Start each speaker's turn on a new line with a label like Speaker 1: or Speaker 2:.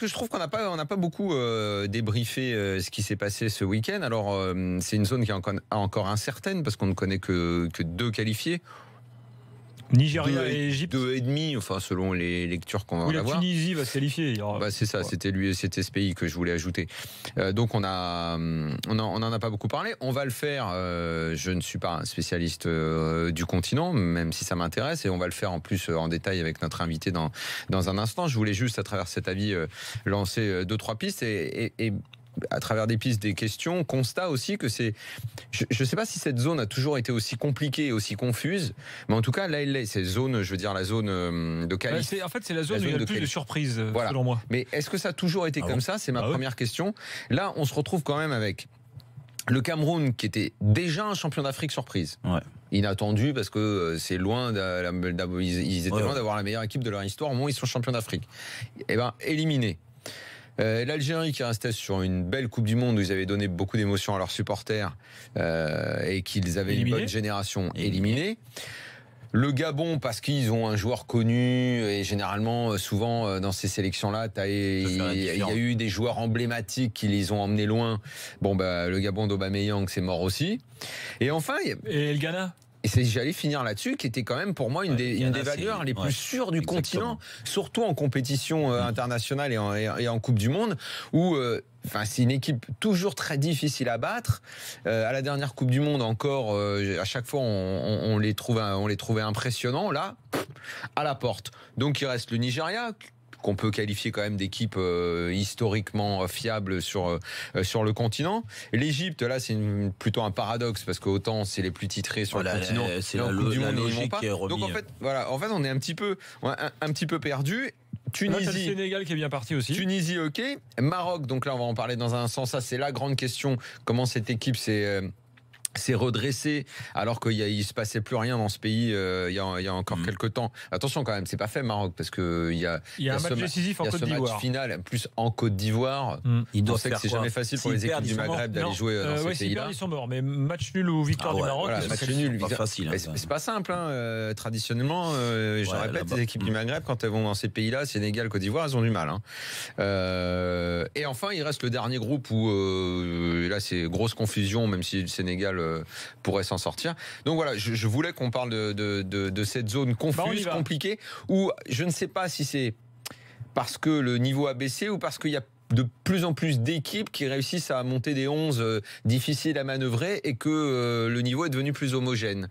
Speaker 1: que je trouve qu'on n'a pas beaucoup débriefé ce qui s'est passé ce week-end. Alors, c'est une zone qui est encore incertaine parce qu'on ne connaît que 2 qualifiés.
Speaker 2: Nigeria et Égypte.
Speaker 1: 2,5, enfin selon les lectures qu'on va avoir.
Speaker 2: La Tunisie va se qualifier.
Speaker 1: C'est ça, c'était ce pays que je voulais ajouter. Donc on n'en a pas beaucoup parlé. On va le faire. Je ne suis pas un spécialiste du continent, même si ça m'intéresse, et on va le faire en plus en détail avec notre invité dans un instant. Je voulais juste, à travers cet avis, lancer 2-3 pistes et à travers des pistes, des questions, constat aussi que c'est... Je ne sais pas si cette zone a toujours été aussi compliquée et aussi confuse, mais en tout cas, là, elle est. Cette zone, je veux dire, la zone de qualif.
Speaker 2: En fait, c'est la zone où il y a le plus de surprises, voilà, selon moi.
Speaker 1: Mais est-ce que ça a toujours été comme ça? C'est ma première question. Là, on se retrouve quand même avec le Cameroun, qui était déjà un champion d'Afrique surprise.
Speaker 3: Ouais.
Speaker 1: Inattendu, parce que c'est loin, ils étaient loin d'avoir la meilleure équipe de leur histoire. Au moins, ils sont champions d'Afrique. Eh bien, éliminés. L'Algérie qui restait sur une belle Coupe du Monde où ils avaient donné beaucoup d'émotions à leurs supporters et qu'ils avaient une bonne génération, éliminée. Le Gabon, parce qu'ils ont un joueur connu et généralement, souvent dans ces sélections-là, il y a eu des joueurs emblématiques qui les ont emmenés loin. Bon, le Gabon d'Aubameyang, c'est mort aussi. Et enfin,
Speaker 2: et le Ghana.
Speaker 1: Et j'allais finir là-dessus, qui était quand même pour moi une des valeurs les plus sûres du continent, surtout en compétition internationale et en Coupe du Monde, où c'est une équipe toujours très difficile à battre. À la dernière Coupe du Monde encore, à chaque fois on les trouvait impressionnants. Là, à la porte. Donc il reste le Nigeria, qu'on peut qualifier quand même d'équipe historiquement fiable sur le continent. L'Égypte, là, c'est plutôt un paradoxe parce qu'autant c'est les plus titrés sur le continent,
Speaker 3: c'est la logique qui est remise.
Speaker 1: Donc en fait, on est un petit peu perdu. Tunisie,
Speaker 2: là, le Sénégal qui est bien parti aussi.
Speaker 1: Tunisie, ok. Maroc, donc là, on va en parler dans un sens. Ça, c'est la grande question. Comment cette équipe s'est redressé alors qu'il ne se passait plus rien dans ce pays il y a encore quelques temps. Attention quand même, c'est pas fait Maroc parce que il y a
Speaker 2: un match décisif en Côte d'Ivoire.
Speaker 1: Match final, plus en Côte d'Ivoire. On sait que c'est jamais facile pour les équipes du Maghreb d'aller jouer dans ces pays-là.
Speaker 2: Ils sont morts, mais match nul ou victoire du Maroc,
Speaker 1: match nul,
Speaker 3: pas facile.
Speaker 1: C'est pas simple. Traditionnellement, je répète, les équipes du Maghreb quand elles vont dans ces pays-là, Sénégal, Côte d'Ivoire, elles ont du mal. Et enfin, il reste le dernier groupe où là c'est grosse confusion, même si le Sénégal pourrait s'en sortir. Donc voilà, je voulais qu'on parle de cette zone confuse, compliquée, où je ne sais pas si c'est parce que le niveau a baissé ou parce qu'il y a de plus en plus d'équipes qui réussissent à monter des 11 difficiles à manœuvrer et que le niveau est devenu plus homogène.